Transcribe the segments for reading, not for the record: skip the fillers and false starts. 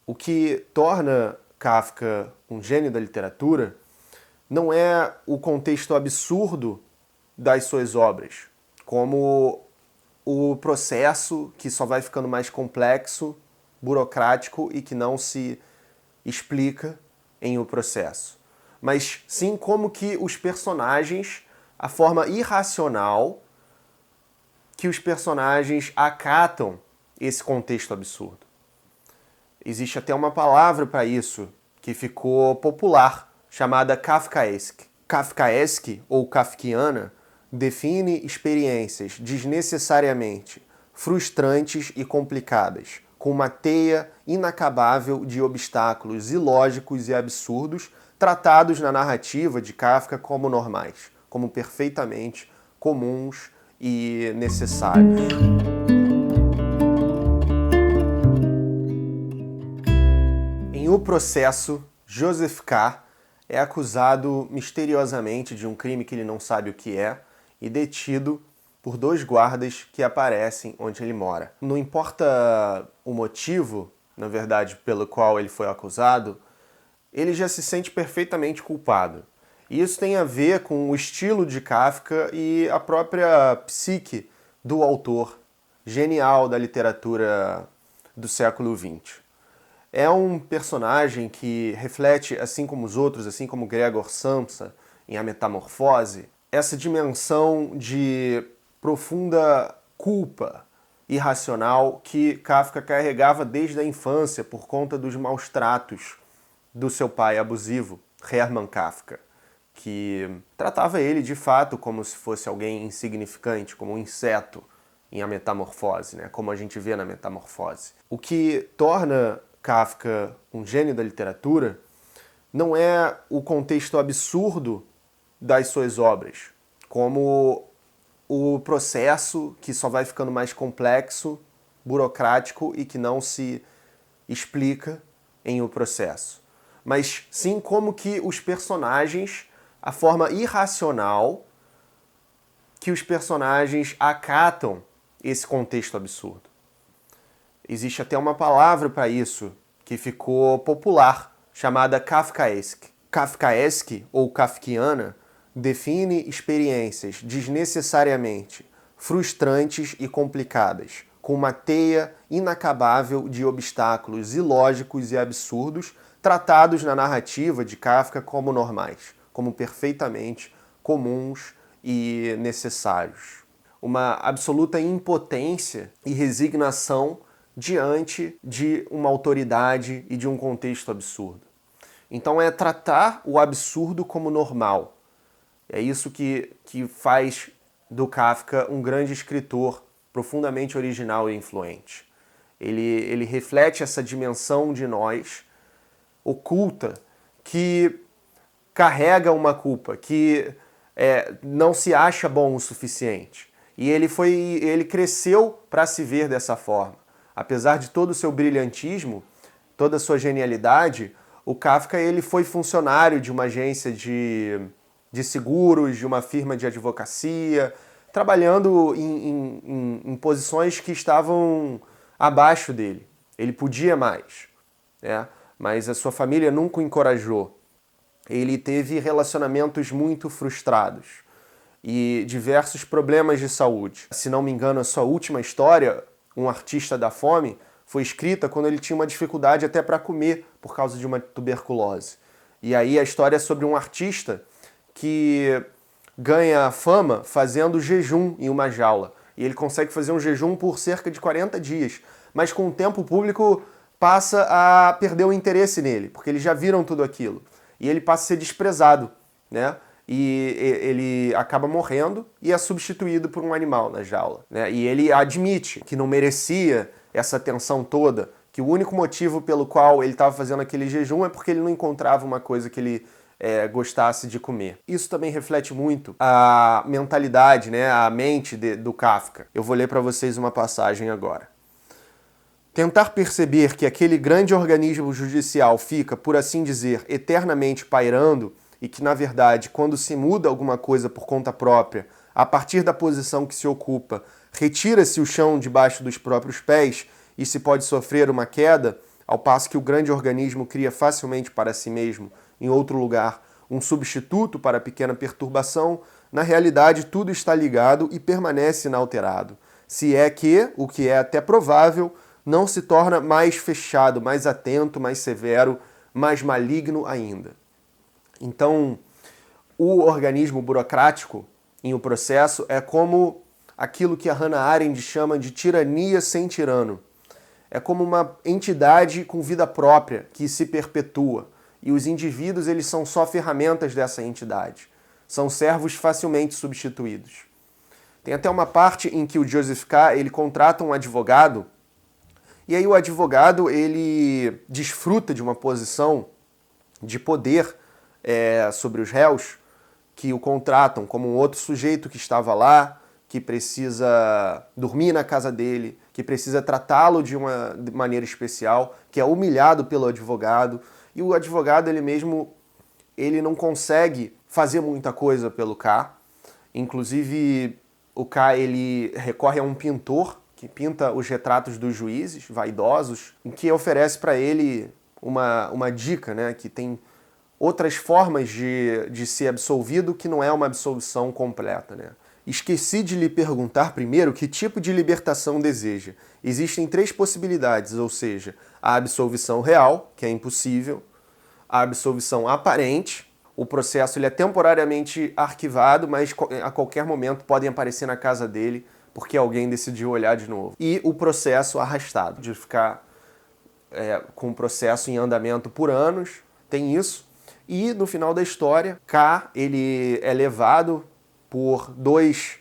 O que torna Kafka um gênio da literatura não é o contexto absurdo das suas obras, como o processo que só vai ficando mais complexo, burocrático e que não se explica em o processo, mas sim como que os personagens, a forma irracional que os personagens acatam esse contexto absurdo. Existe até uma palavra para isso que ficou popular, chamada kafkaesque. Kafkaesque ou kafkiana define experiências desnecessariamente frustrantes e complicadas, com uma teia inacabável de obstáculos ilógicos e absurdos, tratados na narrativa de Kafka como normais, como perfeitamente comuns e necessários. Em O Processo, Joseph K. é acusado misteriosamente de um crime que ele não sabe o que é e detido por 2 guardas que aparecem onde ele mora. Não importa o motivo, na verdade, pelo qual ele foi acusado, ele já se sente perfeitamente culpado. E isso tem a ver com o estilo de Kafka e a própria psique do autor genial da literatura do século XX. É um personagem que reflete, assim como os outros, assim como Gregor Samsa em A Metamorfose, essa dimensão de profunda culpa irracional que Kafka carregava desde a infância por conta dos maus tratos do seu pai abusivo, Hermann Kafka, que tratava ele de fato como se fosse alguém insignificante, como um inseto em A Metamorfose, né? Como a gente vê na Metamorfose. O que torna Kafka um gênio da literatura não é o contexto absurdo das suas obras, como o processo que só vai ficando mais complexo, burocrático e que não se explica em O Processo, mas sim como que os personagens, a forma irracional que os personagens acatam esse contexto absurdo. Existe até uma palavra para isso que ficou popular, chamada kafkaesque. Kafkaesque ou kafkiana define experiências desnecessariamente frustrantes e complicadas, com uma teia inacabável de obstáculos ilógicos e absurdos, tratados na narrativa de Kafka como normais, como perfeitamente comuns e necessários. Uma absoluta impotência e resignação diante de uma autoridade e de um contexto absurdo. Então é tratar o absurdo como normal. É isso que faz do Kafka um grande escritor, profundamente original e influente. Ele reflete essa dimensão de nós oculta que carrega uma culpa, que não se acha bom o suficiente. E ele cresceu para se ver dessa forma. Apesar de todo o seu brilhantismo, toda a sua genialidade, o Kafka ele foi funcionário de uma agência de seguros, de uma firma de advocacia, trabalhando em posições que estavam abaixo dele. Ele podia mais, né? Mas a sua família nunca o encorajou. Ele teve relacionamentos muito frustrados e diversos problemas de saúde. Se não me engano, a sua última história, Um Artista da Fome, foi escrita quando ele tinha uma dificuldade até para comer por causa de uma tuberculose. E aí a história é sobre um artista que ganha fama fazendo jejum em uma jaula. E ele consegue fazer um jejum por cerca de 40 dias. Mas com o tempo o público passa a perder o interesse nele, porque eles já viram tudo aquilo. E ele passa a ser desprezado, né? E ele acaba morrendo e é substituído por um animal na jaula, né? E ele admite que não merecia essa atenção toda, que o único motivo pelo qual ele estava fazendo aquele jejum é porque ele não encontrava uma coisa que ele gostasse de comer. Isso também reflete muito a mentalidade, né, a mente do Kafka. Eu vou ler para vocês uma passagem agora. Tentar perceber que aquele grande organismo judicial fica, por assim dizer, eternamente pairando e que, na verdade, quando se muda alguma coisa por conta própria, a partir da posição que se ocupa, retira-se o chão debaixo dos próprios pés e se pode sofrer uma queda, ao passo que o grande organismo cria facilmente para si mesmo, em outro lugar, um substituto para a pequena perturbação, na realidade tudo está ligado e permanece inalterado. Se é que, o que é até provável, não se torna mais fechado, mais atento, mais severo, mais maligno ainda. Então, o organismo burocrático em o processo é como aquilo que a Hannah Arendt chama de tirania sem tirano. É como uma entidade com vida própria que se perpetua. E os indivíduos, eles são só ferramentas dessa entidade. São servos facilmente substituídos. Tem até uma parte em que o Joseph K. ele contrata um advogado, e aí o advogado ele desfruta de uma posição de poder sobre os réus que o contratam como um outro sujeito que estava lá, que precisa dormir na casa dele, que precisa tratá-lo de uma maneira especial, que é humilhado pelo advogado, e o advogado ele mesmo ele não consegue fazer muita coisa pelo K. Inclusive, o K ele recorre a um pintor que pinta os retratos dos juízes vaidosos, em que oferece para ele uma dica, né, que tem outras formas de ser absolvido que não é uma absolvição completa, né? Esqueci de lhe perguntar primeiro que tipo de libertação deseja. Existem 3 possibilidades, ou seja, a absolvição real, que é impossível, a absolvição aparente, o processo ele é temporariamente arquivado, mas a qualquer momento podem aparecer na casa dele porque alguém decidiu olhar de novo. E o processo arrastado, de ficar com o processo em andamento por anos, tem isso. E no final da história, K ele é levado por 2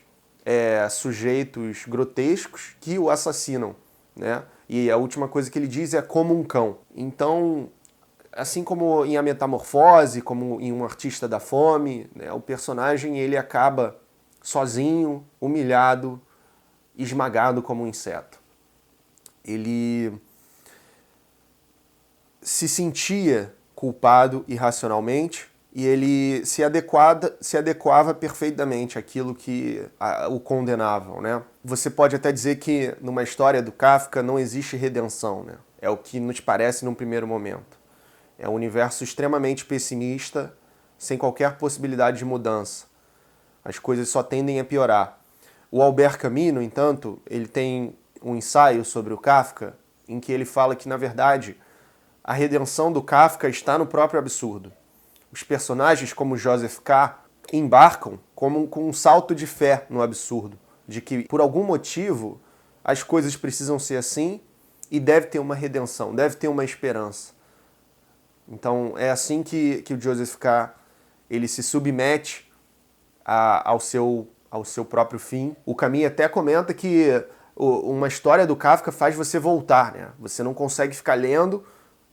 sujeitos grotescos que o assassinam, né? E a última coisa que ele diz é como um cão. Então, assim como em A Metamorfose, como em Um Artista da Fome, né, o personagem ele acaba sozinho, humilhado, esmagado como um inseto. Ele se sentia culpado irracionalmente e ele se adequava perfeitamente àquilo que o condenavam, né? Você pode até dizer que numa história do Kafka não existe redenção, né? É o que nos parece num primeiro momento. É um universo extremamente pessimista, sem qualquer possibilidade de mudança. As coisas só tendem a piorar. O Albert Camus, no entanto, ele tem um ensaio sobre o Kafka em que ele fala que, na verdade, a redenção do Kafka está no próprio absurdo. Os personagens, como Joseph K., embarcam com um salto de fé no absurdo, de que, por algum motivo, as coisas precisam ser assim e deve ter uma redenção, deve ter uma esperança. Então, é assim que o Joseph K. ele se submete ao seu próprio fim. O Camus até comenta que uma história do Kafka faz você voltar, né? Você não consegue ficar lendo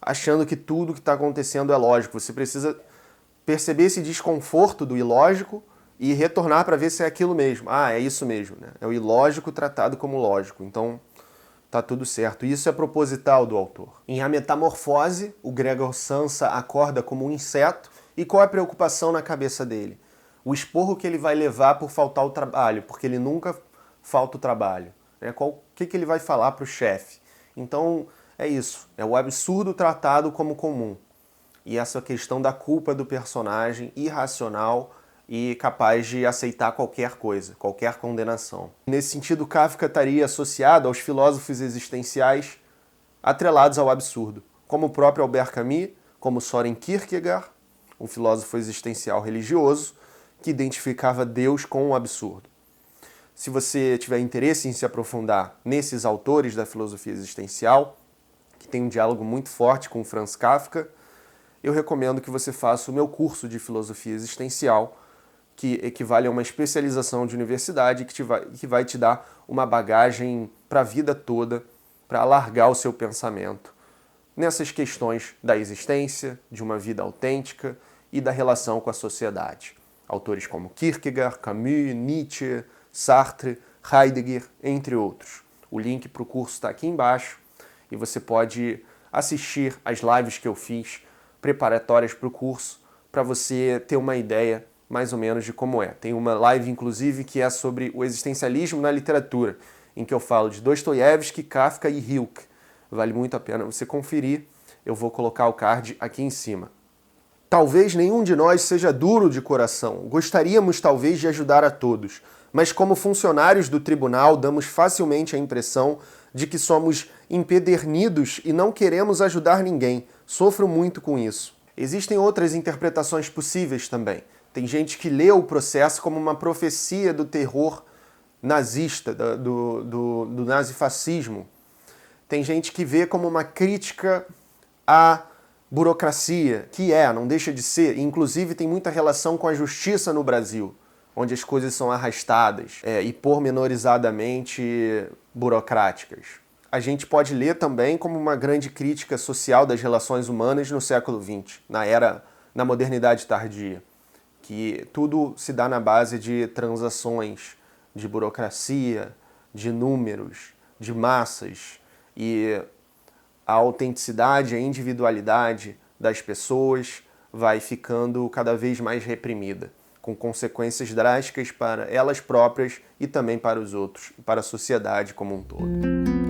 achando que tudo que está acontecendo é lógico. Você precisa perceber esse desconforto do ilógico e retornar para ver se é aquilo mesmo. Ah, é isso mesmo, né? É o ilógico tratado como lógico. Então, tá tudo certo. Isso é proposital do autor. Em A Metamorfose, o Gregor Samsa acorda como um inseto. E qual é a preocupação na cabeça dele? O esporro que ele vai levar por faltar o trabalho, porque ele nunca falta o trabalho. O que ele vai falar para o chefe? Então, é isso. É o absurdo tratado como comum. E essa questão da culpa do personagem irracional e capaz de aceitar qualquer coisa, qualquer condenação. Nesse sentido, Kafka estaria associado aos filósofos existenciais atrelados ao absurdo, como o próprio Albert Camus, como Soren Kierkegaard, um filósofo existencial religioso que identificava Deus com o absurdo. Se você tiver interesse em se aprofundar nesses autores da filosofia existencial, que tem um diálogo muito forte com Franz Kafka, eu recomendo que você faça o meu curso de filosofia existencial, que equivale a uma especialização de universidade que vai te dar uma bagagem para a vida toda, para alargar o seu pensamento nessas questões da existência, de uma vida autêntica e da relação com a sociedade. Autores como Kierkegaard, Camus, Nietzsche, Sartre, Heidegger, entre outros. O link para o curso está aqui embaixo e você pode assistir às lives que eu fiz preparatórias para o curso para você ter uma ideia mais ou menos de como é. Tem uma live, inclusive, que é sobre o existencialismo na literatura, em que eu falo de Dostoiévski, Kafka e Rilke. Vale muito a pena você conferir. eu vou colocar o card aqui em cima. Talvez nenhum de nós seja duro de coração, gostaríamos talvez de ajudar a todos, mas como funcionários do tribunal damos facilmente a impressão de que somos empedernidos e não queremos ajudar ninguém. Sofro muito com isso. Existem outras interpretações possíveis também. Tem gente que lê o processo como uma profecia do terror nazista, do nazifascismo. Tem gente que vê como uma crítica à burocracia, que não deixa de ser, inclusive tem muita relação com a justiça no Brasil, onde as coisas são arrastadas e pormenorizadamente burocráticas. A gente pode ler também como uma grande crítica social das relações humanas no século XX, na modernidade tardia, que tudo se dá na base de transações, de burocracia, de números, de massas, e a autenticidade, a individualidade das pessoas vai ficando cada vez mais reprimida, com consequências drásticas para elas próprias e também para os outros, para a sociedade como um todo.